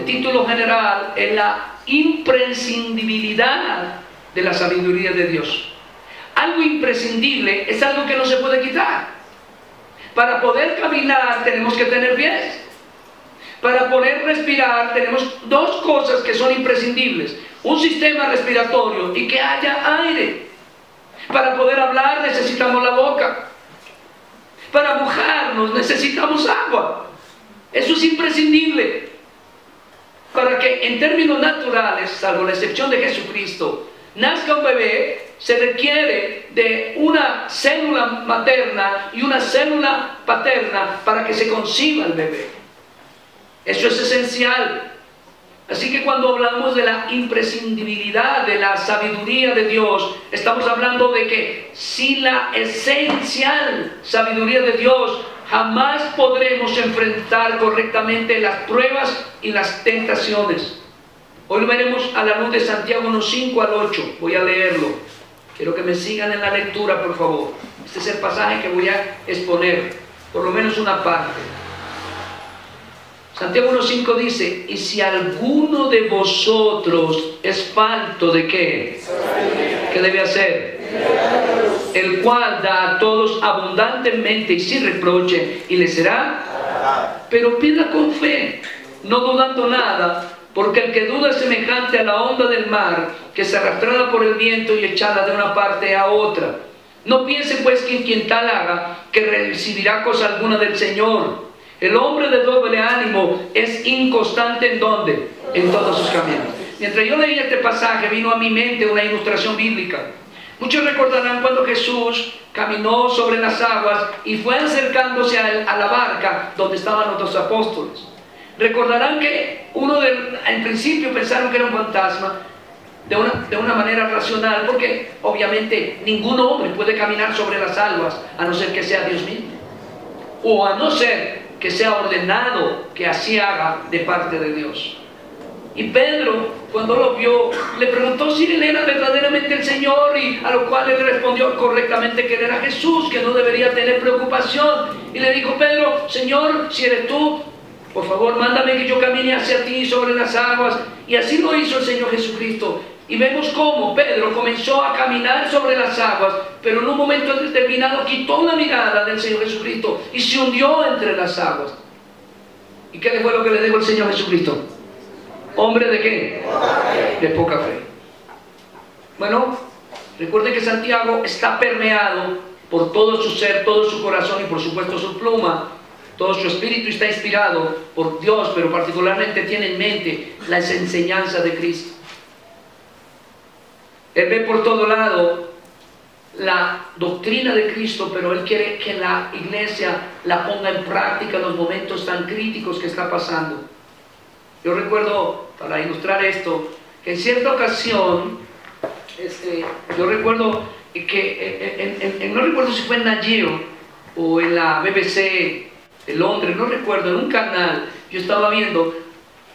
el título general es la imprescindibilidad de la sabiduría de Dios. Algo imprescindible es algo que no se puede quitar. Para poder caminar tenemos que tener pies. Para poder respirar tenemos dos cosas que son imprescindibles: un sistema respiratorio y que haya aire. Para poder hablar necesitamos la boca. Para mojarnos necesitamos agua. Eso es imprescindible. Para que en términos naturales, salvo la excepción de Jesucristo, nazca un bebé, se requiere de una célula materna y una célula paterna para que se conciba el bebé. Eso es esencial. Así que cuando hablamos de la imprescindibilidad de la sabiduría de Dios, estamos hablando de que sin la esencial sabiduría de Dios jamás podremos enfrentar correctamente las pruebas y las tentaciones. Hoy lo veremos a la luz de Santiago 1:5 al 8. Voy a leerlo. Quiero que me sigan en la lectura, por favor. Este es el pasaje que voy a exponer, por lo menos una parte. Santiago 1:5 dice: y si alguno de vosotros es falto de ¿qué? ¿Qué debe hacer? El cual da a todos abundantemente y sin reproche, y le será. Pero pida con fe, no dudando nada, porque el que duda es semejante a la onda del mar, que es arrastrada por el viento y echada de una parte a otra. No piense pues que quien tal haga, que recibirá cosa alguna del Señor. El hombre de doble ánimo es inconstante ¿en dónde? En todos sus caminos. Mientras yo leía este pasaje, vino a mi mente una ilustración bíblica. Muchos recordarán cuando Jesús caminó sobre las aguas y fue acercándose a la barca donde estaban los dos apóstoles. Recordarán que en principio pensaron que era un fantasma de una manera racional, porque obviamente ningún hombre puede caminar sobre las aguas a no ser que sea Dios mismo, o a no ser que sea ordenado que así haga de parte de Dios. Y Pedro, cuando lo vio, le preguntó si él era verdaderamente el Señor, y a lo cual él respondió correctamente que él era Jesús, que no debería tener preocupación. Y le dijo: Pedro, Señor, si eres tú, por favor, mándame que yo camine hacia ti sobre las aguas. Y así lo hizo el Señor Jesucristo. Y vemos cómo Pedro comenzó a caminar sobre las aguas, pero en un momento determinado quitó la mirada del Señor Jesucristo y se hundió entre las aguas. ¿Y qué fue lo que le dijo el Señor Jesucristo? ¿Hombre de qué? De poca fe. Bueno, recuerden que Santiago está permeado por todo su ser, todo su corazón y por supuesto su pluma. Todo su espíritu está inspirado por Dios, pero particularmente tiene en mente las enseñanzas de Cristo. Él ve por todo lado la doctrina de Cristo, pero él quiere que la iglesia la ponga en práctica en los momentos tan críticos que está pasando. Yo recuerdo, para ilustrar esto, que en cierta ocasión, yo recuerdo que, no recuerdo si fue en Nat Geo o en la BBC de Londres, no recuerdo, en un canal, yo estaba viendo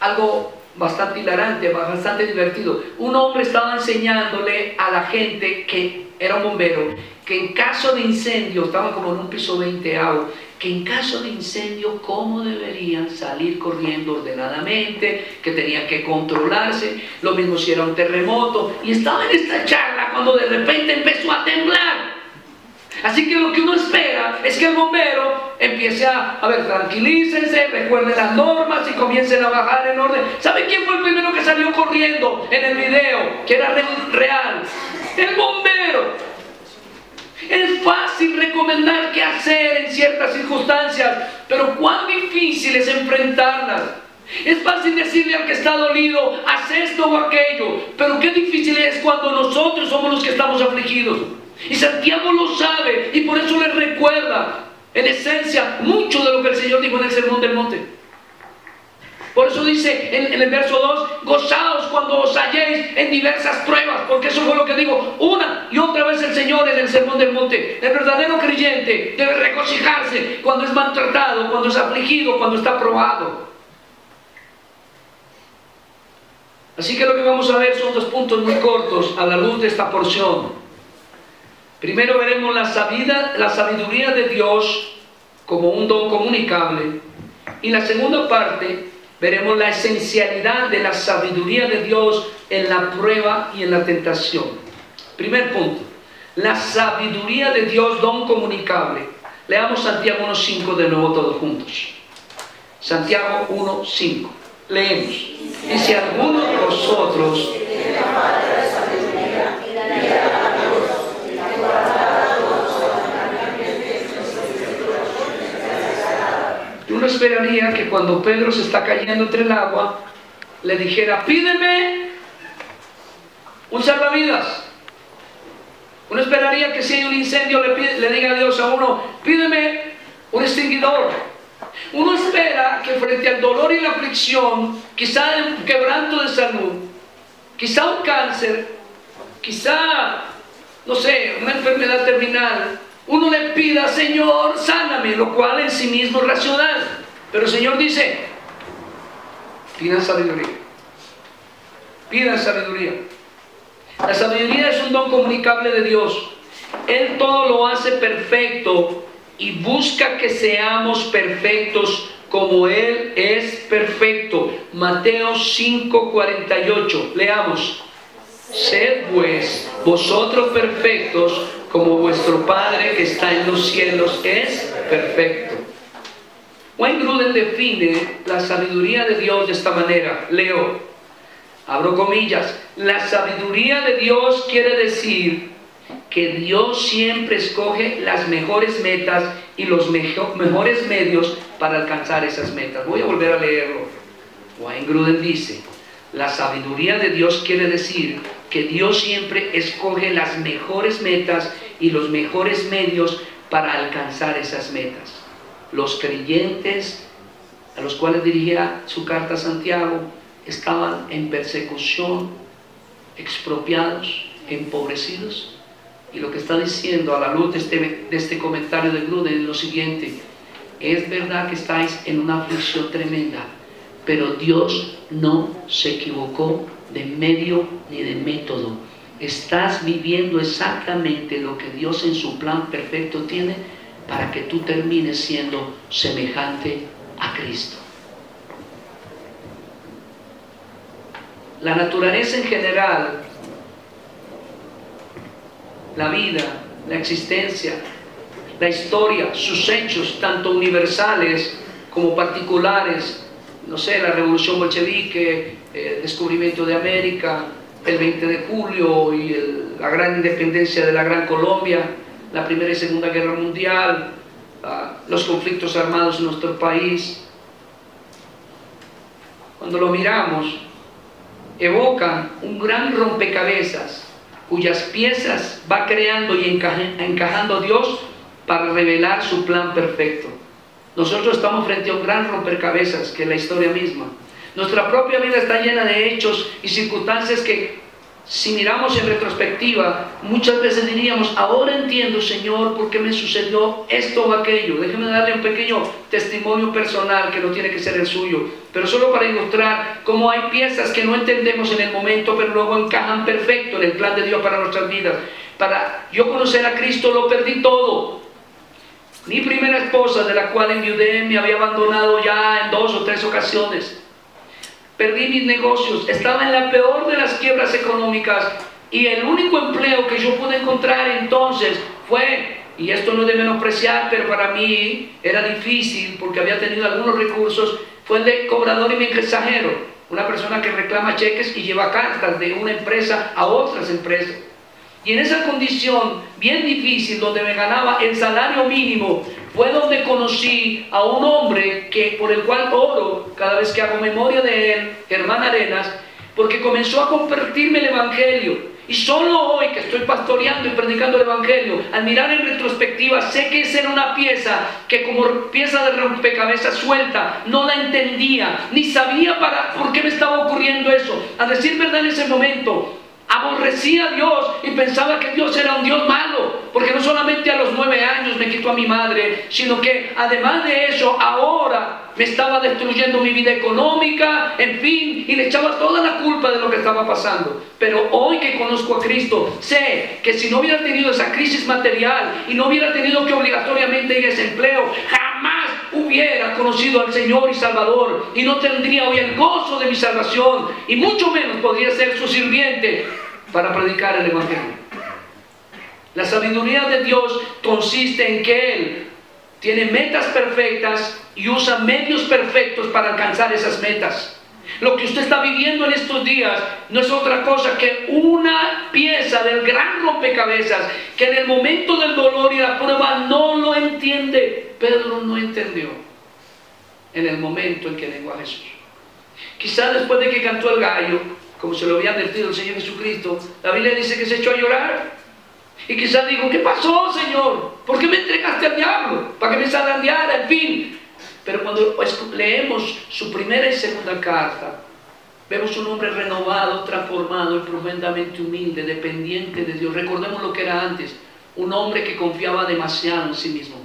algo bastante hilarante, bastante divertido. Un hombre estaba enseñándole a la gente, que era un bombero, que en caso de incendio, estaban como en un piso 20avo, que en caso de incendio cómo deberían salir corriendo ordenadamente, que tenían que controlarse, lo mismo si era un terremoto. Y estaba en esta charla cuando de repente empezó a temblar. Así que lo que uno espera es que el bombero empiece a ver, tranquilícense, recuerden las normas y comiencen a bajar en orden. ¿Sabe quién fue el primero que salió corriendo en el video? Que era real. El bombero. Es fácil recomendar qué hacer en ciertas circunstancias, pero cuán difícil es enfrentarlas. Es fácil decirle al que está dolido: haz esto o aquello, pero qué difícil es cuando nosotros somos los que estamos afligidos. Y Santiago lo sabe, y por eso les recuerda en esencia mucho de lo que el Señor dijo en el Sermón del Monte. Por eso dice en el verso 2: gozaos cuando os halléis en diversas pruebas, porque eso fue lo que dijo una y otra vez el Señor en el Sermón del Monte. El verdadero creyente debe regocijarse cuando es maltratado, cuando es afligido, cuando está probado. Así que lo que vamos a ver son dos puntos muy cortos a la luz de esta porción. Primero veremos la sabiduría de Dios como un don comunicable. Y la segunda parte, veremos la esencialidad de la sabiduría de Dios en la prueba y en la tentación. Primer punto, la sabiduría de Dios, don comunicable. Leamos Santiago 1:5 de nuevo todos juntos. Santiago 1:5. Leemos. Y si alguno de vosotros uno esperaría que cuando Pedro se está cayendo entre el agua, le dijera, pídeme un salvavidas. Uno esperaría que si hay un incendio le diga a Dios a uno, pídeme un extinguidor. Uno espera que frente al dolor y la aflicción, quizá un quebranto de salud, quizá un cáncer, quizá, no sé, una enfermedad terminal, uno le pida, Señor, sáname, lo cual en sí mismo es racional. Pero el Señor dice, pidan sabiduría. Pidan sabiduría. La sabiduría es un don comunicable de Dios. Él todo lo hace perfecto y busca que seamos perfectos como Él es perfecto. Mateo 5:48. Leamos. Sed pues vosotros perfectos como vuestro Padre que está en los cielos es perfecto. Wayne Grudem define la sabiduría de Dios de esta manera. Leo, abro comillas, la sabiduría de Dios quiere decir que Dios siempre escoge las mejores metas y los mejores medios para alcanzar esas metas. Voy a volver a leerlo. Wayne Grudem dice, la sabiduría de Dios quiere decir que Dios siempre escoge las mejores metas y los mejores medios para alcanzar esas metas. Los creyentes a los cuales dirigía su carta a Santiago estaban en persecución, expropiados, empobrecidos. Y lo que está diciendo a la luz de este comentario de Grudem es lo siguiente: es verdad que estáis en una aflicción tremenda, pero Dios no se equivocó de medio ni de método. Estás viviendo exactamente lo que Dios en su plan perfecto tiene para que tú termines siendo semejante a Cristo. La naturaleza en general, la vida, la existencia, la historia, sus hechos, tanto universales como particulares, no sé, la revolución bolchevique, el descubrimiento de América, el 20 de julio y la gran independencia de la Gran Colombia, la Primera y Segunda Guerra Mundial, los conflictos armados en nuestro país. Cuando lo miramos, evocan un gran rompecabezas cuyas piezas va creando y encajando Dios para revelar su plan perfecto. Nosotros estamos frente a un gran rompecabezas que es la historia misma. Nuestra propia vida está llena de hechos y circunstancias que, si miramos en retrospectiva, muchas veces diríamos, ahora entiendo, Señor, por qué me sucedió esto o aquello. Déjeme darle un pequeño testimonio personal que no tiene que ser el suyo, pero solo para ilustrar cómo hay piezas que no entendemos en el momento, pero luego encajan perfecto en el plan de Dios para nuestras vidas. Para yo conocer a Cristo lo perdí todo. Mi primera esposa, de la cual enviudé, me había abandonado ya en 2 o 3 ocasiones. Perdí mis negocios, estaba en la peor de las quiebras económicas y el único empleo que yo pude encontrar entonces fue, y esto no es de menospreciar, pero para mí era difícil porque había tenido algunos recursos, fue el de cobrador y mensajero, una persona que reclama cheques y lleva cartas de una empresa a otras empresas. Y en esa condición bien difícil, donde me ganaba el salario mínimo, fue donde conocí a un hombre por el cual oro cada vez que hago memoria de él, Germán Arenas, porque comenzó a compartirme el Evangelio. Y solo hoy que estoy pastoreando y predicando el Evangelio, al mirar en retrospectiva, sé que esa era una pieza que, como pieza de rompecabezas suelta, no la entendía, ni sabía por qué me estaba ocurriendo eso. A decir verdad, en ese momento aborrecía a Dios y pensaba que Dios era un Dios malo, porque no solamente a los 9 años me quitó a mi madre, sino que además de eso ahora me estaba destruyendo mi vida económica, en fin, y le echaba toda la culpa de lo que estaba pasando. Pero hoy que conozco a Cristo, sé que si no hubiera tenido esa crisis material y no hubiera tenido que obligatoriamente ir a ese empleo, jamás hubiera conocido al Señor y Salvador y no tendría hoy el gozo de mi salvación, y mucho menos podría ser su sirviente para predicar el Evangelio. La sabiduría de Dios consiste en que Él tiene metas perfectas y usa medios perfectos para alcanzar esas metas. Lo que usted está viviendo en estos días no es otra cosa que una pieza del gran rompecabezas que en el momento del dolor y la prueba no lo entiende. Pedro no entendió en el momento en que negó a Jesús. Quizá después de que cantó el gallo, como se lo había advertido el Señor Jesucristo, la Biblia dice que se echó a llorar. Y quizá dijo: ¿qué pasó, Señor? ¿Por qué me entregaste al diablo? ¿Para que me zarandeara? En fin. Pero cuando leemos su primera y segunda carta, vemos un hombre renovado, transformado y profundamente humilde, dependiente de Dios. Recordemos lo que era antes: un hombre que confiaba demasiado en sí mismo.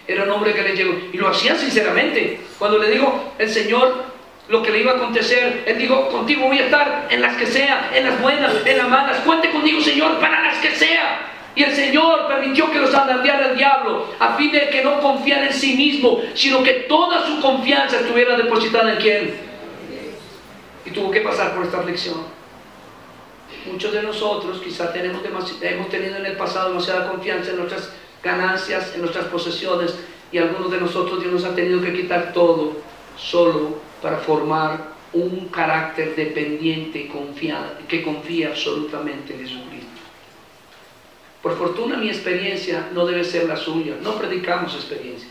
Era un hombre que le llegó, y lo hacía sinceramente. Cuando le dijo el Señor lo que le iba a acontecer, él dijo: contigo voy a estar en las que sea, en las buenas, en las malas. Cuente conmigo, Señor, para las que sea. Y el Señor permitió que los zarandeara el diablo, a fin de que no confiara en sí mismo, sino que toda su confianza estuviera depositada en ¿quién? Y tuvo que pasar por esta aflicción. Muchos de nosotros quizás hemos tenido en el pasado demasiada confianza en nuestras ganancias, en nuestras posesiones, y algunos de nosotros Dios nos ha tenido que quitar todo solo para formar un carácter dependiente y que confía absolutamente en Jesucristo. Por fortuna mi experiencia no debe ser la suya. No predicamos experiencias.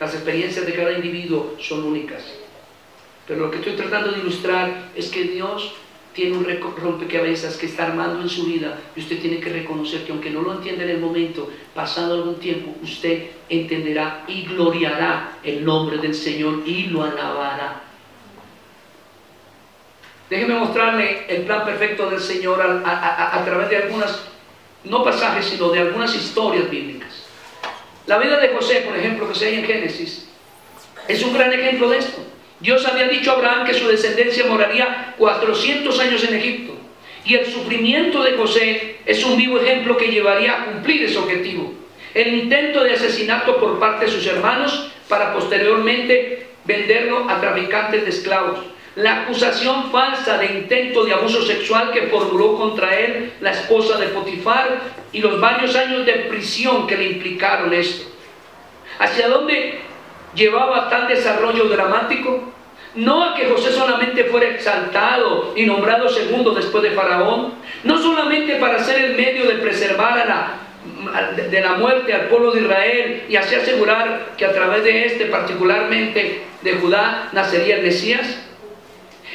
Las experiencias de cada individuo son únicas. Pero lo que estoy tratando de ilustrar es que Dios tiene un rompecabezas que está armando en su vida, y usted tiene que reconocer que aunque no lo entienda en el momento, pasado algún tiempo, usted entenderá y gloriará el nombre del Señor y lo alabará. Déjeme mostrarle el plan perfecto del Señor a través de algunas, no pasajes, sino de algunas historias bíblicas. La vida de José, por ejemplo, que se halla en Génesis, es un gran ejemplo de esto. Dios había dicho a Abraham que su descendencia moraría 400 años en Egipto, y el sufrimiento de José es un vivo ejemplo que llevaría a cumplir ese objetivo. El intento de asesinato por parte de sus hermanos para posteriormente venderlo a traficantes de esclavos. La acusación falsa de intento de abuso sexual que formuló contra él la esposa de Potifar, y los varios años de prisión que le implicaron esto. ¿Hacia dónde llevaba tal desarrollo dramático? No a que José solamente fuera exaltado y nombrado segundo después de Faraón, no solamente para ser el medio de preservar de la muerte al pueblo de Israel, y así asegurar que a través de este, particularmente de Judá, nacería el Mesías.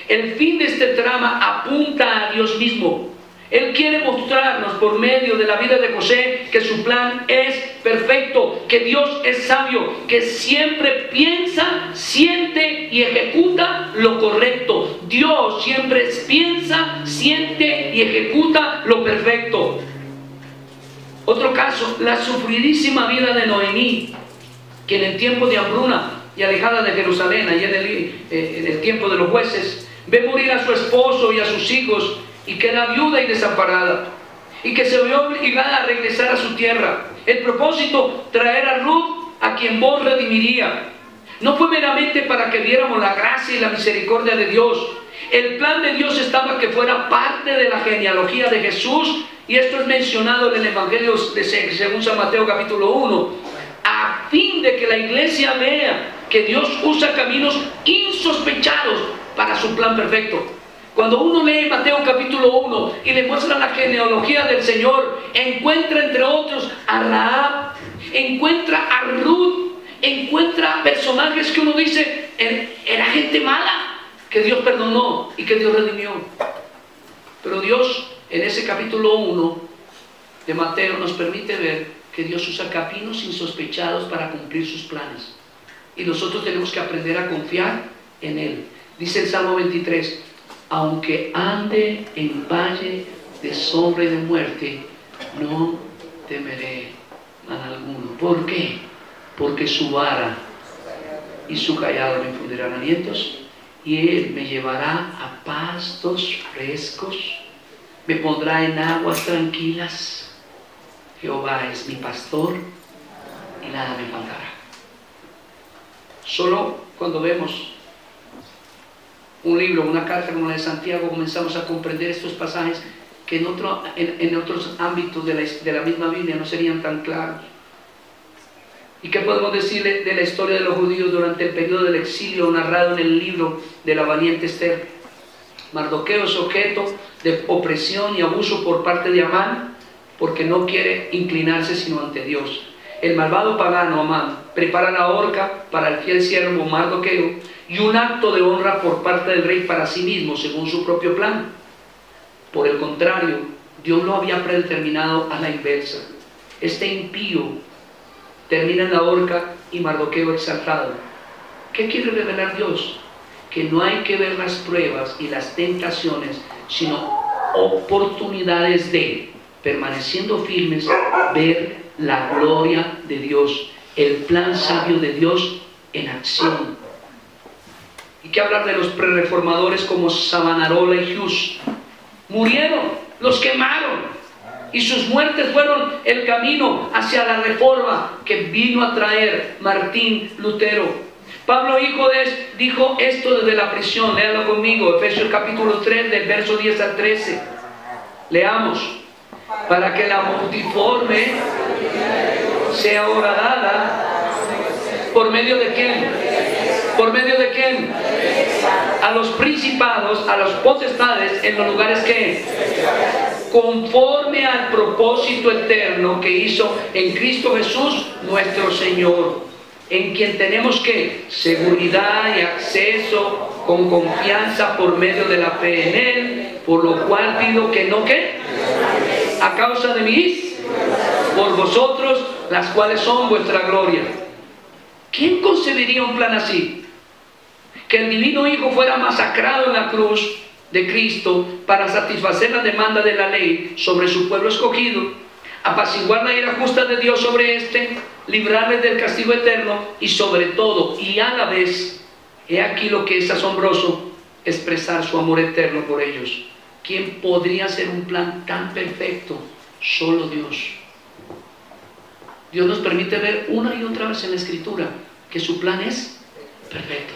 El fin de este trama apunta a Dios mismo. Él quiere mostrarnos por medio de la vida de José que su plan es perfecto, que Dios es sabio, que siempre piensa, siente y ejecuta lo correcto. Dios siempre piensa, siente y ejecuta lo perfecto. Otro caso, la sufridísima vida de Noemí, que en el tiempo de hambruna y alejada de Jerusalén, allá en el tiempo de los jueces, ve morir a su esposo y a sus hijos, y queda viuda y desamparada, y que se vio obligada a regresar a su tierra. El propósito: traer a Ruth, a quien vos redimiría. No fue meramente para que viéramos la gracia y la misericordia de Dios. El plan de Dios estaba que fuera parte de la genealogía de Jesús, y esto es mencionado en el Evangelio según San Mateo capítulo 1, a fin de que la iglesia vea que Dios usa caminos insospechados para su plan perfecto. Cuando uno lee Mateo capítulo 1 y le muestra la genealogía del Señor, encuentra entre otros a Rahab, encuentra a Ruth, encuentra personajes que uno dice, era gente mala, que Dios perdonó y que Dios redimió. Pero Dios, en ese capítulo 1 de Mateo, nos permite ver que Dios usa caminos insospechados para cumplir sus planes. Y nosotros tenemos que aprender a confiar en Él. Dice el Salmo 23, aunque ande en valle de sombra y de muerte, no temeré mal alguno. ¿Por qué? Porque su vara y su callado me infundirán alientos, y Él me llevará a pastos frescos, me pondrá en aguas tranquilas. Jehová es mi pastor y nada me faltará. Solo cuando vemos un libro, una carta como la de Santiago, comenzamos a comprender estos pasajes que en otros ámbitos de la misma Biblia no serían tan claros. ¿Y qué podemos decirle de la historia de los judíos durante el periodo del exilio narrado en el libro de la valiente Esther? Mardoqueo es objeto de opresión y abuso por parte de Amán, porque no quiere inclinarse sino ante Dios. El malvado pagano Amán prepara la horca para el fiel siervo Mardoqueo y un acto de honra por parte del rey para sí mismo, según su propio plan. Por el contrario, Dios lo había predeterminado a la inversa. Este impío termina en la horca y Mardoqueo exaltado. ¿Qué quiere revelar Dios? Que no hay que ver las pruebas y las tentaciones, sino oportunidades de, permaneciendo firmes, ver la gloria de Dios, el plan sabio de Dios en acción. ¿Y qué hablar de los prerreformadores como Savonarola y Hus? Murieron, los quemaron, y sus muertes fueron el camino hacia la reforma que vino a traer Martín Lutero. Pablo, hijo de, dijo esto desde la prisión. Léalo conmigo, Efesios capítulo 3, del verso 10 al 13. Leamos. Para que la multiforme sea ahora dada, ¿por medio de quién? ¿Por medio de quién? A los principados, a las potestades, en los lugares que, conforme al propósito eterno que hizo en Cristo Jesús nuestro Señor, en quien tenemos que seguridad y acceso con confianza por medio de la fe en Él, por lo cual pido que no que a causa de mí, por vosotros, las cuales son vuestra gloria. ¿Quién concebiría un plan así? Que el divino Hijo fuera masacrado en la cruz de Cristo para satisfacer la demanda de la ley sobre su pueblo escogido, apaciguar la ira justa de Dios sobre éste, librarles del castigo eterno y sobre todo, y a la vez, he aquí lo que es asombroso, expresar su amor eterno por ellos. ¿Quién podría hacer un plan tan perfecto? Solo Dios. Dios nos permite ver una y otra vez en la Escritura que su plan es perfecto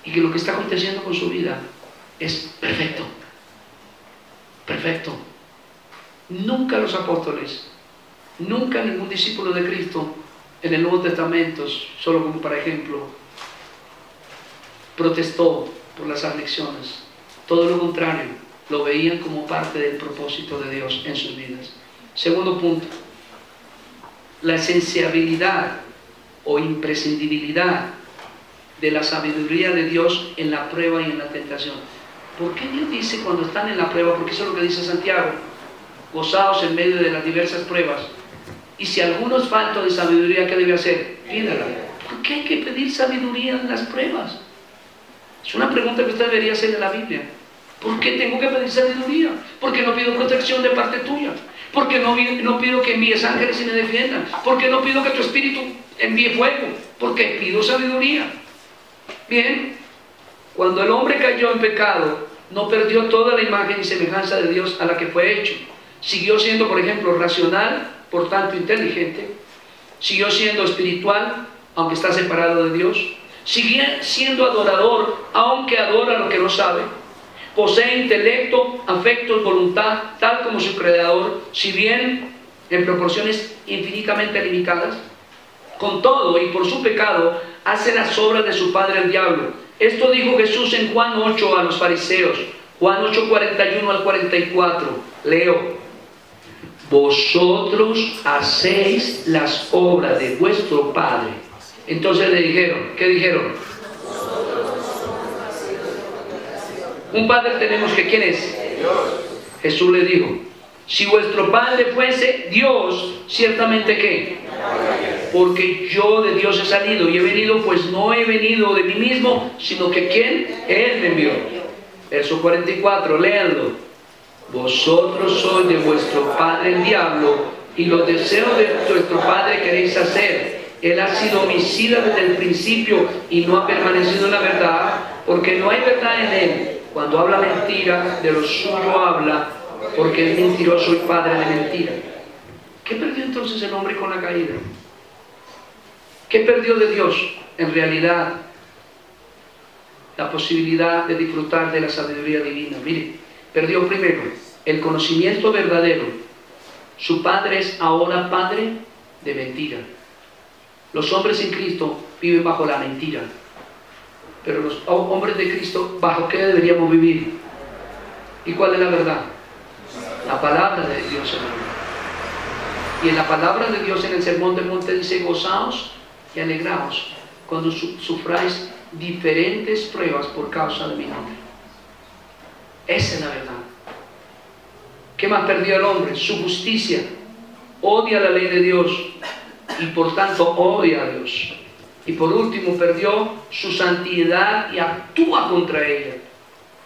y que lo que está aconteciendo con su vida es perfecto. Perfecto. Nunca los apóstoles, nunca ningún discípulo de Cristo en el Nuevo Testamento, solo como para ejemplo, protestó por las aflicciones. Todo lo contrario, lo veían como parte del propósito de Dios en sus vidas. Segundo punto, la esencialidad o imprescindibilidad de la sabiduría de Dios en la prueba y en la tentación. ¿Por qué Dios dice cuando están en la prueba? Porque eso es lo que dice Santiago: gozaos en medio de las diversas pruebas. Y si alguno es falto de sabiduría, ¿qué debe hacer? Pídala. ¿Por qué hay que pedir sabiduría en las pruebas? Es una pregunta que usted debería hacer en la Biblia. ¿Por qué tengo que pedir sabiduría? Porque no pido protección de parte tuya. Porque no pido que envíes ángeles y me defiendan. Porque no pido que tu espíritu envíe fuego. Porque pido sabiduría. Bien, cuando el hombre cayó en pecado, no perdió toda la imagen y semejanza de Dios a la que fue hecho. Siguió siendo, por ejemplo, racional, por tanto inteligente. Siguió siendo espiritual, aunque está separado de Dios. Sigue siendo adorador, aunque adora lo que no sabe. Posee intelecto, afectos, voluntad, tal como su creador, si bien en proporciones infinitamente limitadas. Con todo, y por su pecado, hace las obras de su padre el diablo. Esto dijo Jesús en Juan 8 a los fariseos. Juan 8, 41 al 44. Leo: vosotros hacéis las obras de vuestro padre. Entonces le dijeron, ¿qué dijeron? Un padre tenemos que, ¿quién es? Dios. Jesús le dijo: si vuestro padre fuese Dios, ciertamente ¿qué? Porque yo de Dios he salido y he venido, pues no he venido de mí mismo, sino que ¿quién? Él me envió. Verso 44, léanlo. Vosotros sois de vuestro padre el diablo, y los deseos de vuestro padre queréis hacer. Él ha sido homicida desde el principio y no ha permanecido en la verdad, porque no hay verdad en él. Cuando habla mentira, de lo suyo habla, porque es mentiroso y padre de mentira. ¿Qué perdió entonces el hombre con la caída? ¿Qué perdió de Dios? En realidad, la posibilidad de disfrutar de la sabiduría divina. Mire, perdió primero el conocimiento verdadero. Su padre es ahora padre de mentira. Los hombres sin Cristo viven bajo la mentira. Pero los hombres de Cristo, ¿bajo qué deberíamos vivir? ¿Y cuál es la verdad? La palabra de Dios, hermano. Y en la palabra de Dios, en el Sermón del Monte, dice: gozaos y alegraos cuando sufráis diferentes pruebas por causa de mi nombre. Esa es la verdad. ¿Qué más perdió el hombre? Su justicia. Odia la ley de Dios y por tanto odia a Dios. Y por último, perdió su santidad y actúa contra ella.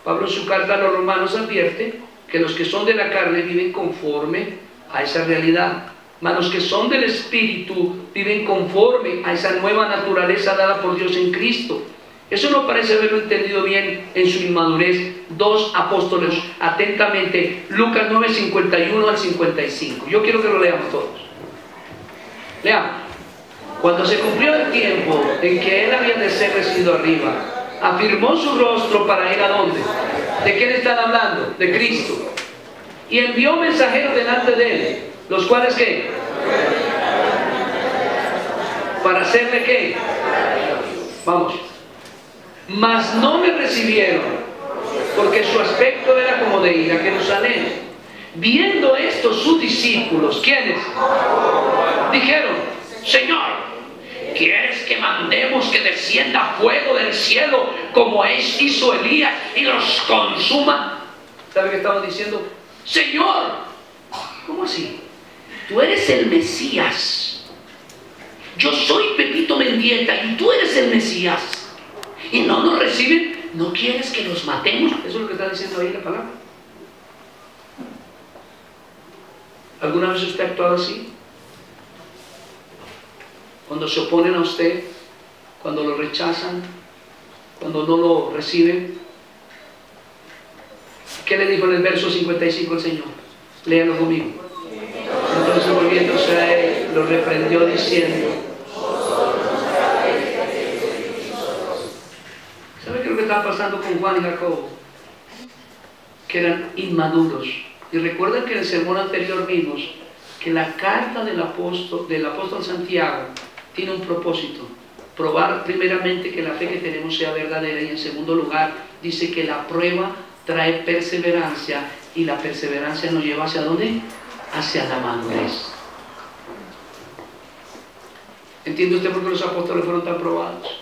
Pablo en su carta a los romanos advierte que los que son de la carne viven conforme a esa realidad, mas los que son del Espíritu viven conforme a esa nueva naturaleza dada por Dios en Cristo. Eso no parece haberlo entendido bien en su inmadurez dos apóstoles atentamente. Lucas 9, 51 al 55. Yo quiero que lo leamos todos. Leamos. Cuando se cumplió el tiempo en que él había de ser recibido arriba, afirmó su rostro para ir a ¿dónde? ¿De quién están hablando? De Cristo. Y envió mensajeros delante de él, los cuales ¿qué? ¿Para hacerle qué? Vamos. Mas no me recibieron, porque su aspecto era como de ir a Jerusalén. Viendo esto sus discípulos, ¿quiénes? Dijeron: Señor, ¿quieres que mandemos que descienda fuego del cielo como hizo Elías y los consuma? ¿Sabe qué estaban diciendo? Señor, ¿cómo así? Tú eres el Mesías. Yo soy Pepito Mendieta y tú eres el Mesías. Y no nos reciben. ¿No quieres que nos matemos? Eso es lo que está diciendo ahí la palabra. ¿Alguna vez usted ha actuado así? Cuando se oponen a usted, cuando lo rechazan, cuando no lo reciben. ¿Qué le dijo en el verso 55 el Señor? Léalo conmigo. Entonces, volviéndose a él, lo reprendió diciendo: ¿sabe qué es lo que estaba pasando con Juan y Jacobo? Que eran inmaduros. Y recuerden que en el sermón anterior vimos que la carta del apóstol Santiago tiene un propósito: probar primeramente que la fe que tenemos sea verdadera, y en segundo lugar dice que la prueba trae perseverancia, y la perseverancia nos lleva ¿hacia dónde? Hacia la madurez. ¿Entiende usted por qué los apóstoles fueron tan probados?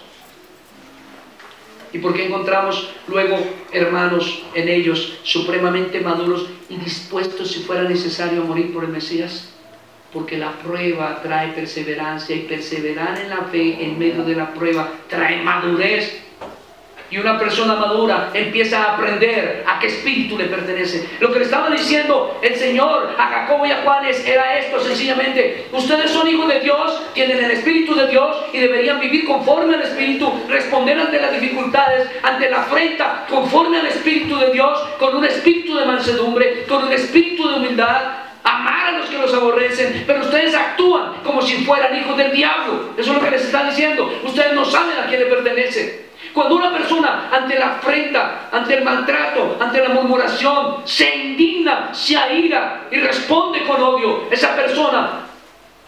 ¿Y por qué encontramos luego hermanos en ellos supremamente maduros y dispuestos, si fuera necesario, a morir por el Mesías? Porque la prueba trae perseverancia, y perseverar en la fe en medio de la prueba trae madurez. Y una persona madura empieza a aprender a qué espíritu le pertenece. Lo que le estaba diciendo el Señor a Jacobo y a Juanes era esto sencillamente: ustedes son hijos de Dios, tienen el Espíritu de Dios y deberían vivir conforme al Espíritu, responder ante las dificultades, ante la afrenta, conforme al Espíritu de Dios, con un espíritu de mansedumbre, con un espíritu de humildad, amar a los que los aborrecen. Pero ustedes actúan como si fueran hijos del diablo. Eso es lo que les está diciendo. Ustedes no saben a quién le pertenece. Cuando una persona ante la afrenta, ante el maltrato, ante la murmuración, se indigna, se aira y responde con odio, esa persona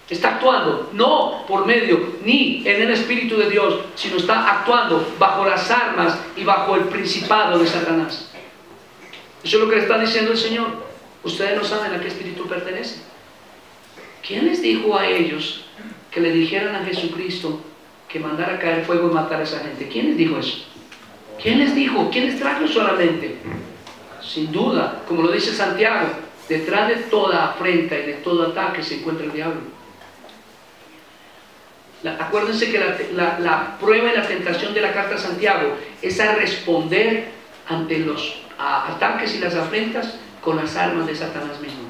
está actuando no por medio ni en el Espíritu de Dios, sino está actuando bajo las armas y bajo el principado de Satanás. Eso es lo que le está diciendo el Señor. Ustedes no saben a qué espíritu pertenecen. ¿Quién les dijo a ellos que le dijeran a Jesucristo que mandara a caer fuego y matar a esa gente? ¿Quién les dijo eso? ¿Quién les dijo? ¿Quién les trajo solamente? Sin duda, como lo dice Santiago, detrás de toda afrenta y de todo ataque se encuentra el diablo. Acuérdense que la prueba y la tentación de la carta a Santiago es a responder ante los ataques y las afrentas con las armas de Satanás mismo.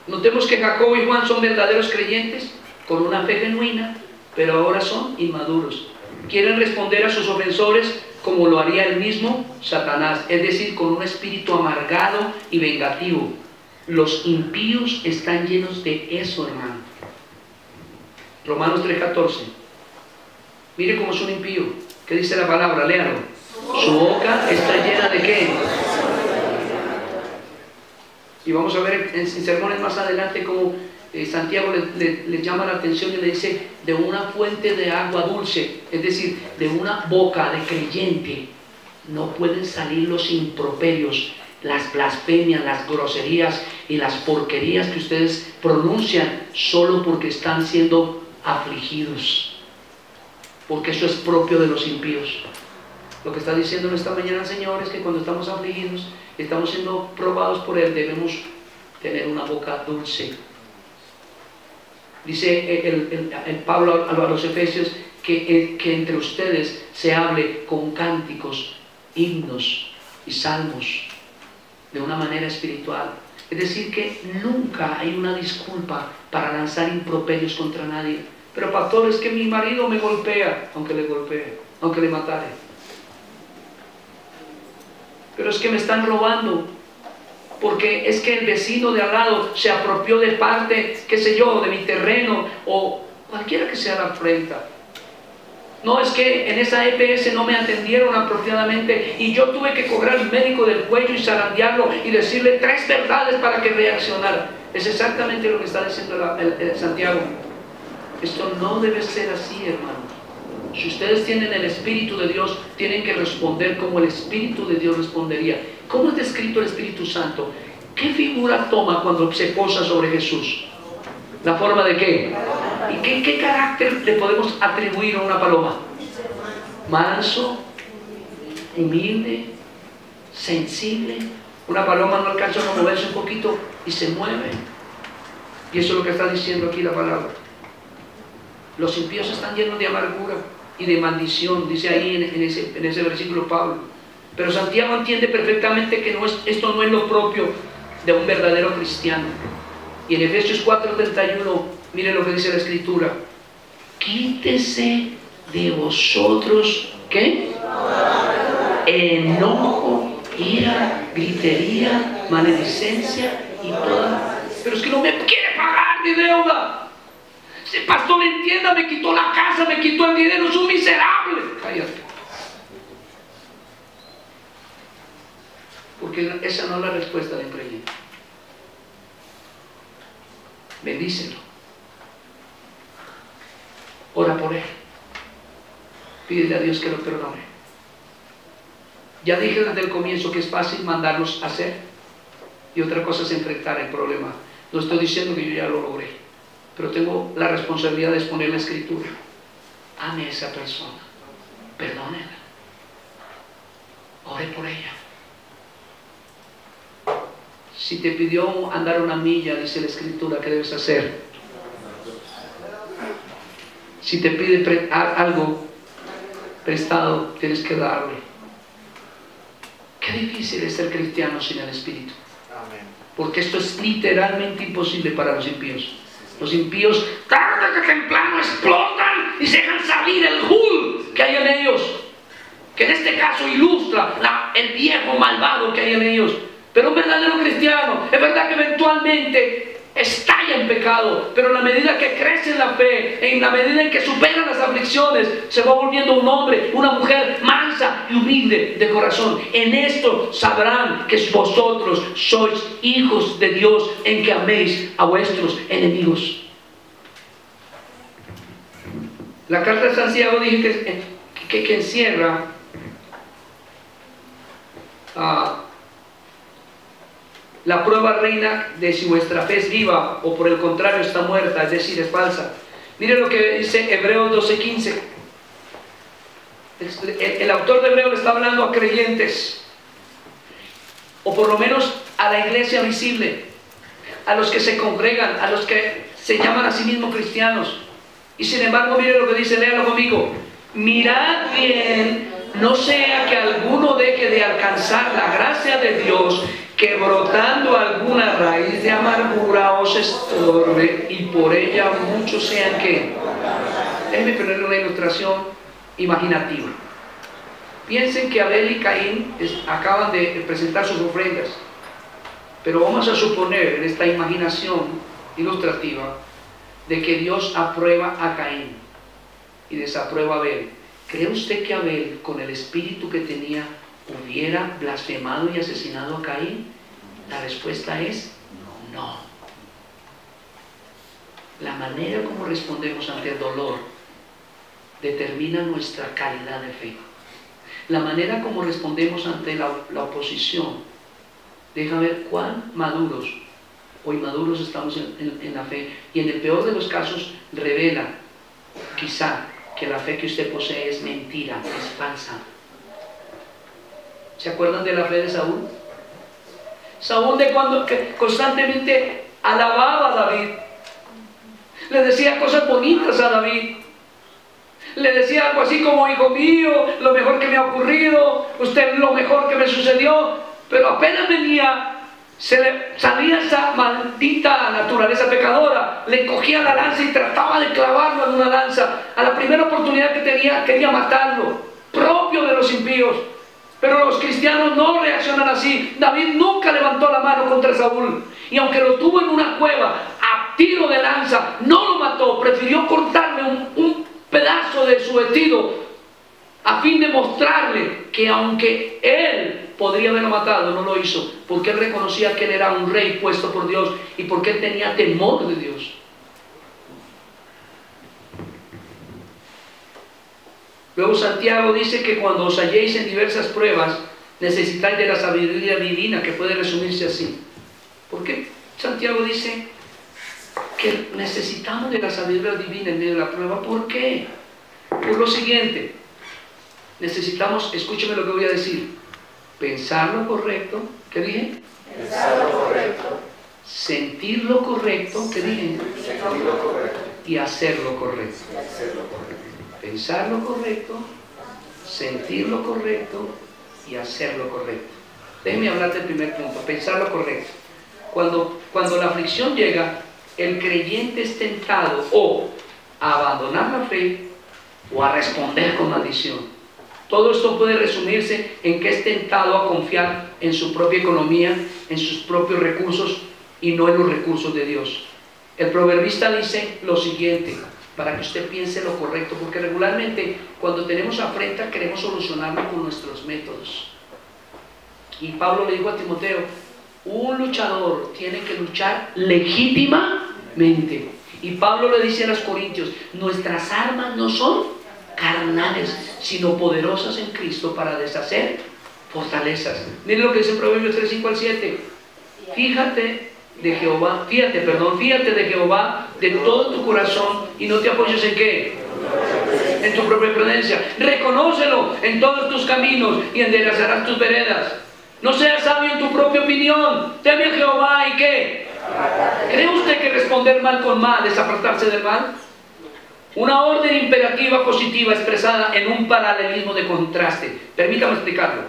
Notemos que Jacobo y Juan son verdaderos creyentes con una fe genuina, pero ahora son inmaduros. Quieren responder a sus ofensores como lo haría el mismo Satanás, es decir, con un espíritu amargado y vengativo. Los impíos están llenos de eso, hermano. Romanos 3:14. Mire cómo es un impío. ¿Qué dice la palabra? Léalo. Su boca está llena de ¿qué? Y vamos a ver en sermones más adelante cómo Santiago le llama la atención y le dice, de una fuente de agua dulce, es decir, de una boca de creyente, no pueden salir los improperios, las blasfemias, las groserías y las porquerías que ustedes pronuncian solo porque están siendo afligidos, porque eso es propio de los impíos. Lo que está diciendo esta mañana el Señor es que cuando estamos afligidos, estamos siendo probados por Él, debemos tener una boca dulce. Dice el Pablo a los Efesios que entre ustedes se hable con cánticos, himnos y salmos de una manera espiritual. Es decir, que nunca hay una disculpa para lanzar improperios contra nadie. Pero pastor, es que mi marido me golpea, aunque le golpee, aunque le matare. Pero es que me están robando, porque es que el vecino de al lado se apropió de parte, qué sé yo, de mi terreno, o cualquiera que sea la afrenta. No, es que en esa EPS no me atendieron apropiadamente y yo tuve que cobrar al médico del cuello y zarandearlo y decirle 3 verdades para que reaccionara. Es exactamente lo que está diciendo Santiago. Esto no debe ser así, hermano. Si ustedes tienen el Espíritu de Dios, tienen que responder como el Espíritu de Dios respondería. ¿Cómo es descrito el Espíritu Santo? ¿Qué figura toma cuando se posa sobre Jesús? ¿La forma de qué? ¿Y qué carácter le podemos atribuir a una paloma? Manso, humilde, sensible. Una paloma no alcanza a moverse un poquito y se mueve. Y eso es lo que está diciendo aquí la palabra. Los impíos están llenos de amargura y de maldición, dice ahí en ese versículo Pablo. Pero Santiago entiende perfectamente que esto no es lo propio de un verdadero cristiano. Y en Efesios 4:31, mire lo que dice la Escritura: quítese de vosotros, ¿qué? Enojo, ira, gritería, maledicencia y toda. Pero es que no me quiere pagar mi deuda. Si pastor, entienda, me quitó la casa, me quitó el dinero, es un miserable. Cállate. Porque esa no es la respuesta del creyente. Bendícelo. Ora por él. Pídele a Dios que lo perdone. Ya dije desde el comienzo que es fácil mandarlos a hacer, y otra cosa es enfrentar el problema. No estoy diciendo que yo ya lo logré, pero tengo la responsabilidad de exponer la Escritura. Ame a esa persona, perdónela, ore por ella. Si te pidió andar una milla, dice la Escritura, ¿qué debes hacer? Si te pide algo prestado, tienes que darle. Qué difícil es ser cristiano sin el Espíritu. Porque esto es literalmente imposible para los impíos. Los impíos tarde que temprano explotan y se dejan salir el Hul que hay en ellos, que en este caso ilustra el viejo malvado que hay en ellos. Pero un verdadero cristiano, es verdad que eventualmente estalla en pecado, pero en la medida que crece en la fe, en la medida en que supera las aflicciones, se va volviendo un hombre, una mujer mansa y humilde de corazón. En esto sabrán que vosotros sois hijos de Dios, en que améis a vuestros enemigos. La carta de Santiago dije que encierra la prueba reina de si vuestra fe es viva o por el contrario está muerta, es decir, es falsa. Mire lo que dice Hebreos 12:15. El autor de Hebreos le está hablando a creyentes, o por lo menos a la iglesia visible, a los que se congregan, a los que se llaman a sí mismos cristianos. Y sin embargo, mire lo que dice, léalo conmigo: mirad bien, no sea que alguno deje de alcanzar la gracia de Dios, que brotando alguna raíz de amargura os estorbe y por ella muchos sean que. Déjenme ponerle una ilustración imaginativa. Piensen que Abel y Caín acaban de presentar sus ofrendas, pero vamos a suponer en esta imaginación ilustrativa de que Dios aprueba a Caín y desaprueba a Abel, ¿Cree usted que Abel, con el espíritu que tenía, hubiera blasfemado y asesinado a Caín? La respuesta es no. La manera como respondemos ante el dolor determina nuestra calidad de fe. La manera como respondemos ante la oposición deja ver cuán maduros o inmaduros estamos en la fe, y en el peor de los casos revela quizá que la fe que usted posee es mentira, es falsa. ¿Se acuerdan de la fe de Saúl? Saúl, de cuando que constantemente alababa a David, le decía cosas bonitas a David, le decía algo así como: hijo mío, lo mejor que me ha ocurrido, usted lo mejor que me sucedió. Pero apenas venía, se le salía esa maldita naturaleza pecadora, le cogía la lanza y trataba de clavarlo en una lanza. A la primera oportunidad que tenía, quería matarlo, propio de los impíos. Pero los cristianos no reaccionan así. David nunca levantó la mano contra Saúl, y aunque lo tuvo en una cueva a tiro de lanza, no lo mató. Prefirió cortarle un pedazo de su vestido a fin de mostrarle que aunque él podría haberlo matado, no lo hizo, porque él reconocía que él era un rey puesto por Dios y porque él tenía temor de Dios. Luego Santiago dice que cuando os halléis en diversas pruebas, necesitáis de la sabiduría divina, que puede resumirse así. ¿Por qué Santiago dice que necesitamos de la sabiduría divina en medio de la prueba? ¿Por qué? Por lo siguiente: necesitamos, escúcheme lo que voy a decir, pensar lo correcto. ¿Qué dije? Pensar lo correcto. Sentir lo correcto. ¿Qué dije? Sentir lo correcto. Y hacer lo correcto. Y hacer lo correcto. Pensar lo correcto, sentir lo correcto y hacer lo correcto. Déjeme hablar del primer punto: pensar lo correcto. Cuando la aflicción llega, el creyente es tentado o a abandonar la fe o a responder con maldición. Todo esto puede resumirse en que es tentado a confiar en su propia economía, en sus propios recursos y no en los recursos de Dios. El proverbista dice lo siguiente, para que usted piense lo correcto, porque regularmente cuando tenemos afrenta queremos solucionarlo con nuestros métodos. Y Pablo le dijo a Timoteo: un luchador tiene que luchar legítimamente. Y Pablo le dice a los corintios: nuestras armas no son carnales, sino poderosas en Cristo para deshacer fortalezas. Miren lo que dice en Proverbios 3, 5 al 7. Fíjate de Jehová de todo tu corazón, y no te apoyes en ¿qué? En tu propia prudencia. Reconócelo en todos tus caminos y enderezarás tus veredas. No seas sabio en tu propia opinión. Teme a Jehová y ¿qué? ¿Cree usted que responder mal con mal es apartarse del mal? Una orden imperativa positiva expresada en un paralelismo de contraste. Permítame explicarlo.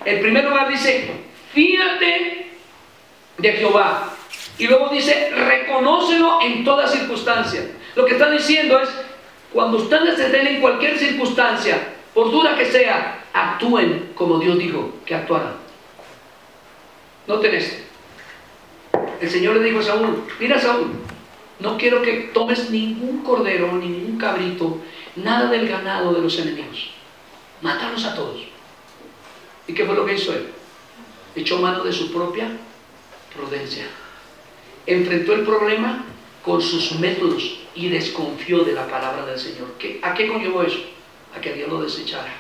En primer lugar dice: fíjate de Jehová. Y luego dice: reconócelo en toda circunstancia. Lo que está diciendo es: cuando ustedes estén en cualquier circunstancia, por dura que sea, actúen como Dios dijo que actuaran. Noten esto. El Señor le dijo a Saúl: mira, Saúl, no quiero que tomes ningún cordero, ningún cabrito, nada del ganado de los enemigos. Mátalos a todos. ¿Y qué fue lo que hizo él? Echó mano de su propia prudencia. Enfrentó el problema con sus métodos y desconfió de la palabra del Señor. ¿A qué conllevó eso? A que Dios lo desechara.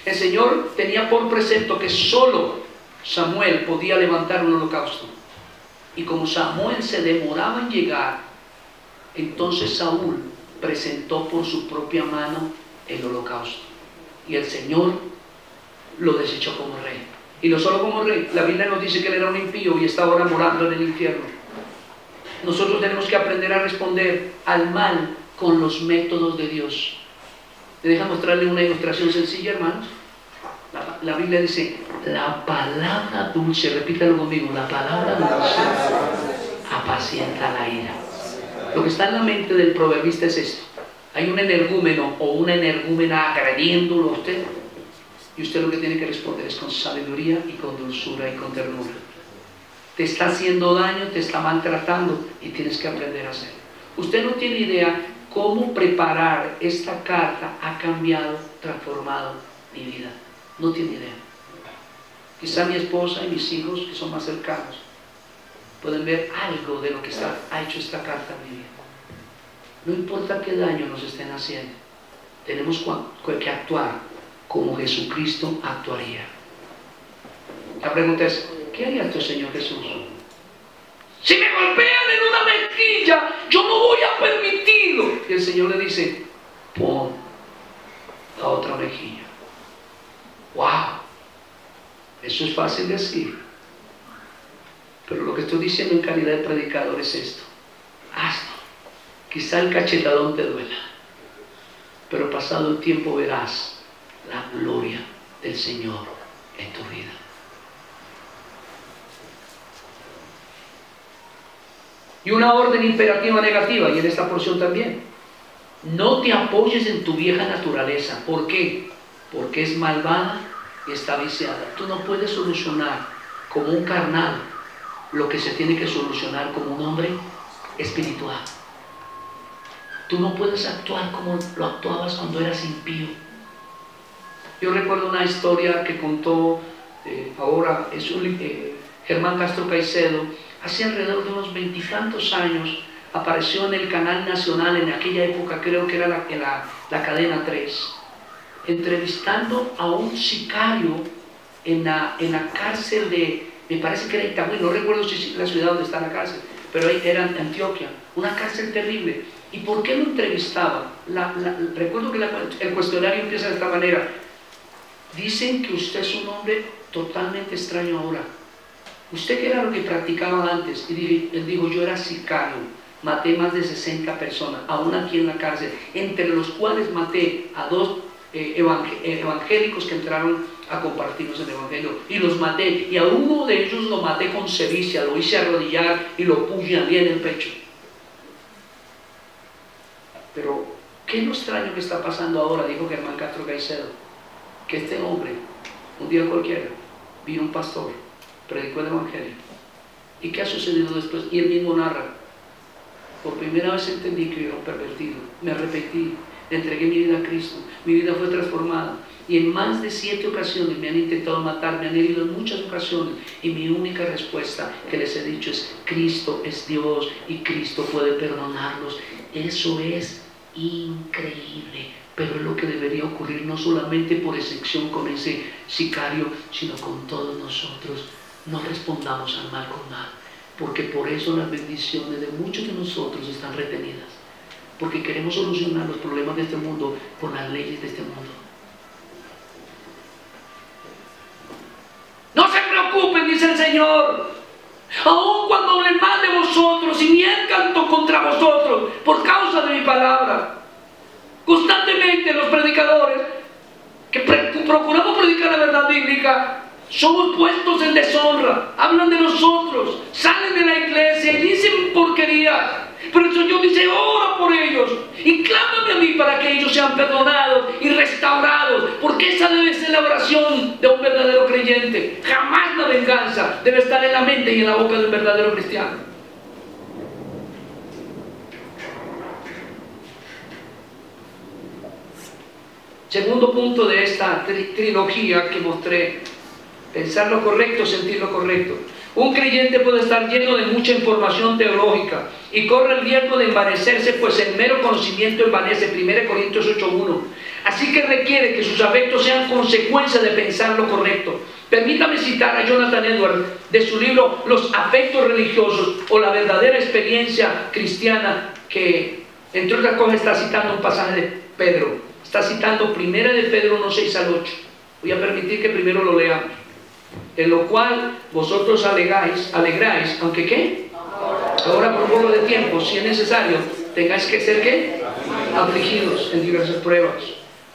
El Señor tenía por precepto que solo Samuel podía levantar un holocausto. Y como Samuel se demoraba en llegar, entonces Saúl presentó por su propia mano el holocausto. Y el Señor lo desechó como rey. Y no solo como rey, la Biblia nos dice que él era un impío y estaba ahora morando en el infierno. Nosotros tenemos que aprender a responder al mal con los métodos de Dios. ¿Me deja mostrarle una ilustración sencilla, hermanos? La Biblia dice: la palabra dulce, repítalo conmigo, la palabra dulce apacienta la ira. Lo que está en la mente del proverbista es esto: hay un energúmeno o una energúmena agrediéndolo a usted, y usted lo que tiene que responder es con sabiduría y con dulzura y con ternura. Te está haciendo daño, te está maltratando y tienes que aprender a hacerlo. Usted no tiene idea cómo preparar esta carta ha cambiado, transformado mi vida. No tiene idea. Quizá mi esposa y mis hijos, que son más cercanos, pueden ver algo de lo que ha hecho esta carta en mi vida. No importa qué daño nos estén haciendo, tenemos que actuar como Jesucristo actuaría. La pregunta es, ¿qué haría tu Señor Jesús? Si me golpean en una mejilla, yo no voy a permitirlo. Y el Señor le dice, pon la otra mejilla. ¡Wow! Eso es fácil decir. Pero lo que estoy diciendo en calidad de predicador es esto. Hazlo. Quizá el cachetadón te duela, pero pasado el tiempo verás la gloria del Señor en tu vida. Y una orden imperativa negativa, y en esta porción también. No te apoyes en tu vieja naturaleza. ¿Por qué? Porque es malvada y está viciada. Tú no puedes solucionar como un carnal lo que se tiene que solucionar como un hombre espiritual. Tú no puedes actuar como lo actuabas cuando eras impío. Yo recuerdo una historia que contó Germán Castro Caicedo. Hace alrededor de unos 20 y tantos años apareció en el canal nacional, en aquella época creo que era la cadena 3, entrevistando a un sicario en la cárcel de, me parece que era Itagüí, no recuerdo si es la ciudad donde está la cárcel, pero ahí era en Antioquia, una cárcel terrible. ¿Y por qué lo entrevistaba? Recuerdo que el cuestionario empieza de esta manera: dicen que usted es un hombre totalmente extraño ahora. ¿Usted qué era lo que practicaba antes? Y él dijo, yo era sicario, maté más de 60 personas, aún aquí en la cárcel, entre los cuales maté a 2 evangélicos que entraron a compartirnos el evangelio, y los maté, y a uno de ellos lo maté con sevicia, lo hice arrodillar y lo puñalé en el pecho. Pero, ¿qué es lo extraño que está pasando ahora? Dijo Germán Castro Caicedo, que este hombre, un día cualquiera, vino un pastor, predicó el evangelio. ¿Y qué ha sucedido después? Y él mismo narra: por primera vez entendí que yo era un pervertido, me arrepentí, le entregué mi vida a Cristo, mi vida fue transformada, y en más de 7 ocasiones me han intentado matar, me han herido en muchas ocasiones, y mi única respuesta que les he dicho es: Cristo es Dios y Cristo puede perdonarlos. Eso es increíble, pero es lo que debería ocurrir, no solamente por excepción con ese sicario, sino con todos nosotros. No respondamos al mal con mal, porque por eso las bendiciones de muchos de nosotros están retenidas, porque queremos solucionar los problemas de este mundo con las leyes de este mundo. No se preocupen, dice el Señor, aun cuando hablen mal de vosotros y mientan contra vosotros por causa de mi palabra. Constantemente los predicadores que procuramos predicar la verdad bíblica somos puestos en deshonra, hablan de nosotros, salen de la iglesia y dicen porquerías, pero el Señor dice: ora por ellos y clámame a mí para que ellos sean perdonados y restaurados, porque esa debe ser la oración de un verdadero creyente. Jamás la venganza debe estar en la mente y en la boca de un verdadero cristiano. Segundo punto de esta trilogía que mostré: pensar lo correcto, sentir lo correcto. Un creyente puede estar lleno de mucha información teológica y corre el riesgo de envanecerse, pues el mero conocimiento envanece. 1 Corintios 8:1. Así que requiere que sus afectos sean consecuencia de pensar lo correcto. Permítame citar a Jonathan Edwards de su libro Los afectos religiosos o la verdadera experiencia cristiana, que entre otras cosas está citando un pasaje de Pedro. Está citando 1 de Pedro 1:6 al 8. Voy a permitir que primero lo leamos. En lo cual vosotros alegráis, aunque ¿qué? Ahora por un poco de tiempo, si es necesario, tengáis que ser ¿qué? Afligidos en diversas pruebas,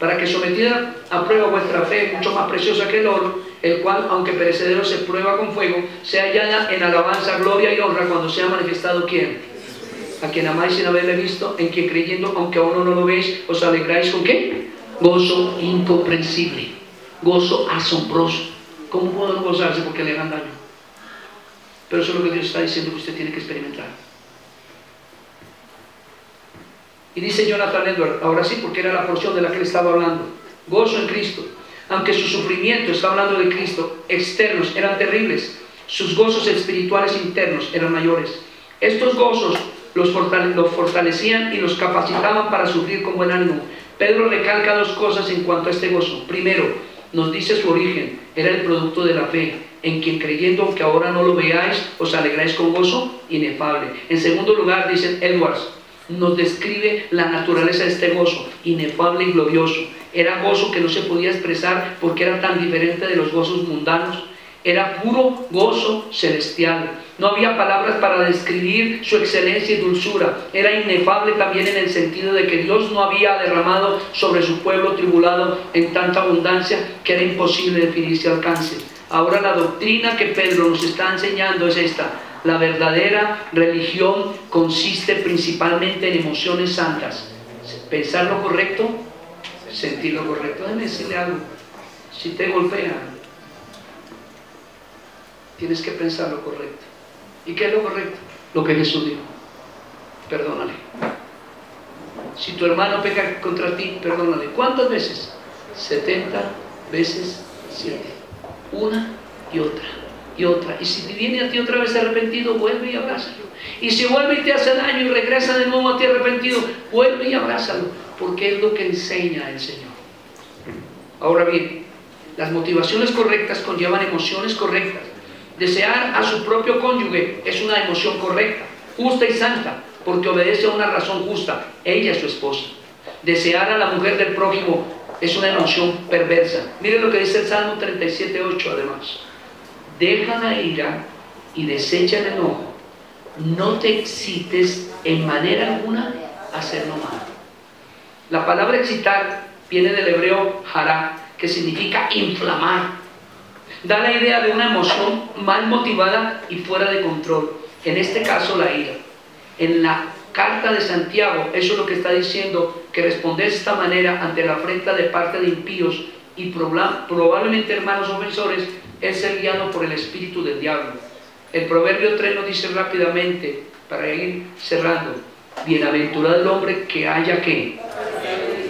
para que sometida a prueba vuestra fe, mucho más preciosa que el oro, el cual, aunque perecedero, se prueba con fuego, sea hallada en alabanza, gloria y honra cuando sea manifestado ¿quién? A quien amáis sin haberle visto, en quien creyendo, aunque aún no lo veis, os alegráis ¿con qué? Gozo incomprensible, gozo asombroso. ¿Cómo puedo no gozarse porque le hagan daño? Pero eso es lo que Dios está diciendo que usted tiene que experimentar. Y dice Jonathan Edwards, ahora sí, porque era la porción de la que él estaba hablando, gozo en Cristo. Aunque sus sufrimientos, está hablando de Cristo, externos eran terribles, sus gozos espirituales internos eran mayores. Estos gozos los fortalecían y los capacitaban para sufrir con buen ánimo. Pedro recalca dos cosas en cuanto a este gozo. Primero, nos dice su origen, era el producto de la fe, en quien creyendo, aunque ahora no lo veáis, os alegráis con gozo inefable. En segundo lugar, dice Edwards, nos describe la naturaleza de este gozo, inefable y glorioso. Era gozo que no se podía expresar porque era tan diferente de los gozos mundanos. Era puro gozo celestial. No había palabras para describir su excelencia y dulzura. Era inefable también en el sentido de que Dios no había derramado sobre su pueblo tribulado en tanta abundancia que era imposible definir ese alcance. Ahora la doctrina que Pedro nos está enseñando es esta. La verdadera religión consiste principalmente en emociones santas. Pensar lo correcto, sentir lo correcto. Déjame decirle algo. Si te golpean, tienes que pensar lo correcto. ¿Y qué es lo correcto? Lo que Jesús dijo. Perdónale. Si tu hermano peca contra ti, perdónale. ¿Cuántas veces? 70 veces 7. Una y otra. Y otra. Y si te viene a ti otra vez arrepentido, vuelve y abrázalo. Y si vuelve y te hace daño y regresa de nuevo a ti arrepentido, vuelve y abrázalo. Porque es lo que enseña el Señor. Ahora bien, las motivaciones correctas conllevan emociones correctas. Desear a su propio cónyuge es una emoción correcta, justa y santa, porque obedece a una razón justa. Ella es su esposa. Desear a la mujer del prójimo es una emoción perversa. Miren lo que dice el Salmo 37:8 además. Deja la ira y desecha el enojo. No te excites en manera alguna a hacer lo malo. La palabra excitar viene del hebreo hará, que significa inflamar. Da la idea de una emoción mal motivada y fuera de control. En este caso, la ira. En la carta de Santiago, eso es lo que está diciendo, que responder de esta manera ante la afrenta de parte de impíos y probablemente hermanos ofensores, es ser guiado por el espíritu del diablo. El Proverbio 3 nos dice rápidamente, para ir cerrando, bienaventurado el hombre que haya que,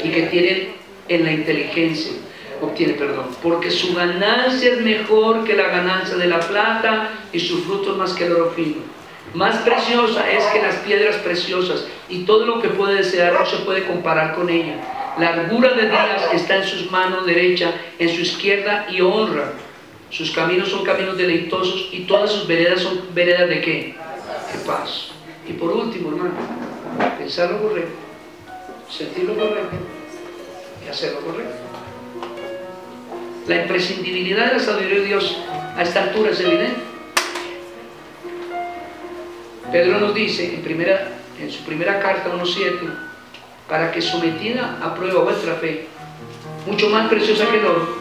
y que tiene en la inteligencia, obtiene perdón, porque su ganancia es mejor que la ganancia de la plata y sus frutos más que el oro fino. Más preciosa es que las piedras preciosas, y todo lo que puede desear no se puede comparar con ella. Largura de días está en sus manos derecha, en su izquierda, y honra. Sus caminos son caminos deleitosos, y todas sus veredas son veredas ¿de qué? De paz. Y por último, hermano, pensar lo correcto, sentir lo correcto y hacer lo correcto. La imprescindibilidad de la sabiduría de Dios a esta altura es evidente. Pedro nos dice en su primera carta 1:7, para que sometida a prueba vuestra fe, mucho más preciosa que el oro,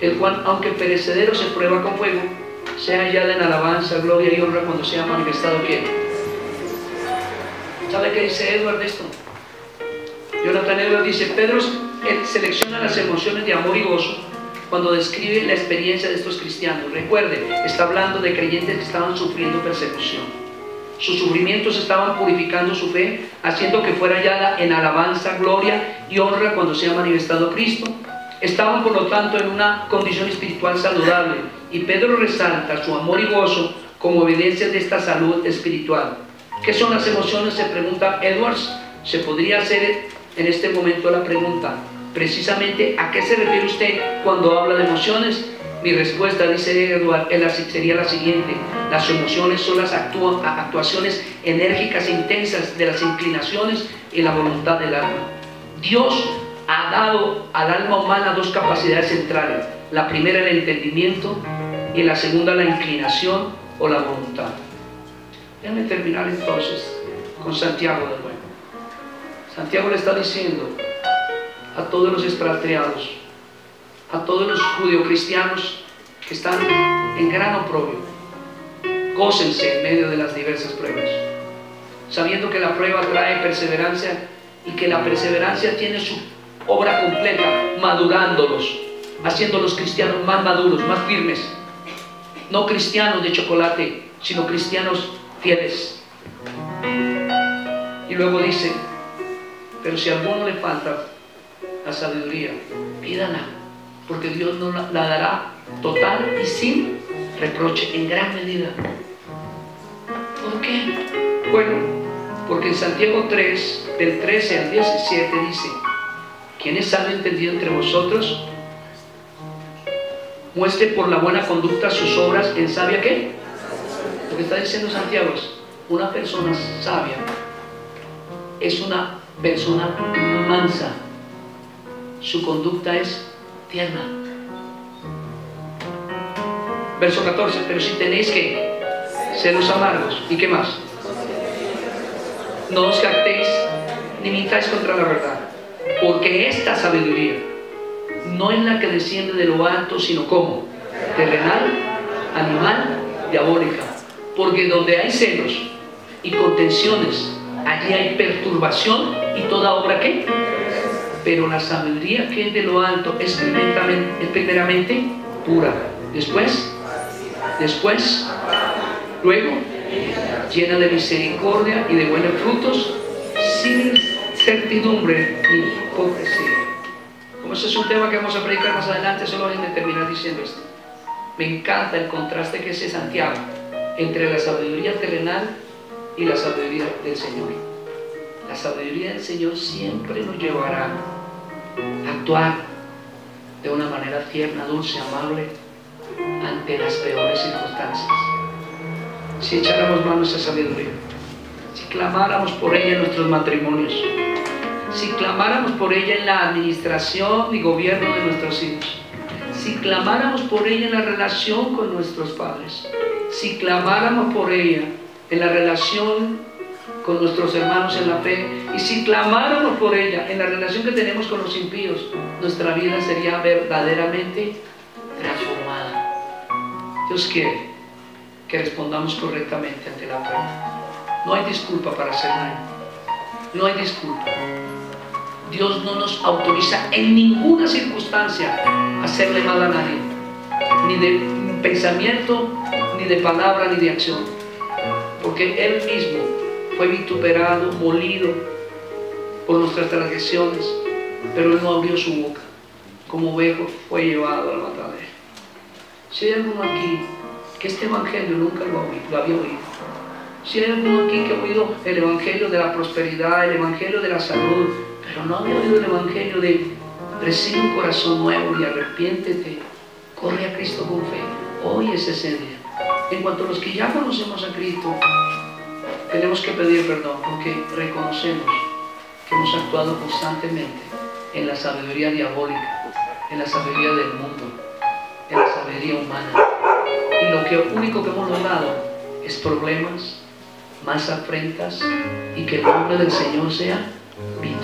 el cual aunque perecedero se prueba con fuego, sea hallada en alabanza, gloria y honra cuando sea manifestado ¿quién? ¿Sabe qué dice Edward de esto? Jonathan Edwards dice, Pedro selecciona las emociones de amor y gozo cuando describe la experiencia de estos cristianos. Recuerde, está hablando de creyentes que estaban sufriendo persecución. Sus sufrimientos estaban purificando su fe, haciendo que fuera hallada en alabanza, gloria y honra cuando sea manifestado Cristo. Estaban por lo tanto en una condición espiritual saludable, y Pedro resalta su amor y gozo como evidencia de esta salud espiritual. ¿Qué son las emociones?, se pregunta Edwards. Se podría hacer en este momento la pregunta, precisamente, ¿a qué se refiere usted cuando habla de emociones? Mi respuesta, dice Edward, sería la siguiente: las emociones son las actuaciones enérgicas e intensas de las inclinaciones y la voluntad del alma. Dios ha dado al alma humana dos capacidades centrales: la primera el entendimiento y la segunda la inclinación o la voluntad. Déjame terminar entonces con Santiago de nuevo. Santiago le está diciendo a todos los expatriados, a todos los judeocristianos que están en gran oprobio, gócense en medio de las diversas pruebas, sabiendo que la prueba trae perseverancia y que la perseverancia tiene su obra completa, madurándolos, haciéndolos cristianos más maduros, más firmes, no cristianos de chocolate, sino cristianos fieles. Y luego dice, Pero si a alguno le falta la sabiduría, pídala, porque Dios nos la dará total y sin reproche, en gran medida. ¿Por qué? Bueno, porque en Santiago 3, del 13 al 17 dice: ¿quién es sabio y entendido entre vosotros? Muestre por la buena conducta sus obras en sabia ¿qué? Lo que está diciendo Santiago es: una persona sabia es una persona mansa, su conducta es tierna. Verso 14: pero si tenéis que celos amargos, ¿y qué más? No os jactéis ni mintáis contra la verdad, porque esta sabiduría no es la que desciende de lo alto, sino como terrenal, animal, diabólica. Porque donde hay celos y contenciones, allí hay perturbación y toda obra ¿qué? Pero la sabiduría que es de lo alto es primeramente pura, después, luego, llena de misericordia y de buenos frutos, sin incertidumbre ni hipocresía. Como ese es un tema que vamos a predicar más adelante, solo déjenme terminar diciendo esto. Me encanta el contraste que hace Santiago entre la sabiduría terrenal y la sabiduría del Señor. La sabiduría del Señor siempre nos llevará a actuar de una manera tierna, dulce, amable ante las peores circunstancias. Si echáramos mano a esa sabiduría, si clamáramos por ella en nuestros matrimonios, si clamáramos por ella en la administración y gobierno de nuestros hijos, si clamáramos por ella en la relación con nuestros padres, si clamáramos por ella en la relación con nuestros hermanos en la fe, y si clamáramos por ella en la relación que tenemos con los impíos, nuestra vida sería verdaderamente transformada. Dios quiere que respondamos correctamente ante la prueba. No hay disculpa para hacer daño. No hay disculpa. Dios no nos autoriza en ninguna circunstancia a hacerle mal a nadie, ni de pensamiento, ni de palabra, ni de acción, porque Él mismo fue vituperado, molido por nuestras transgresiones, pero Él no abrió su boca. Como ovejo fue llevado al matadero. Si hay alguno aquí que este evangelio nunca lo había oído, si hay alguno aquí que ha oído el evangelio de la prosperidad, el evangelio de la salud, pero no había oído el evangelio de recibe un corazón nuevo y arrepiéntete, corre a Cristo con fe, hoy es ese día. En cuanto a los que ya conocemos a Cristo, tenemos que pedir perdón, porque reconocemos que hemos actuado constantemente en la sabiduría diabólica, en la sabiduría del mundo, en la sabiduría humana, y lo único que hemos logrado es problemas, más afrentas, y que el nombre del Señor sea bendito.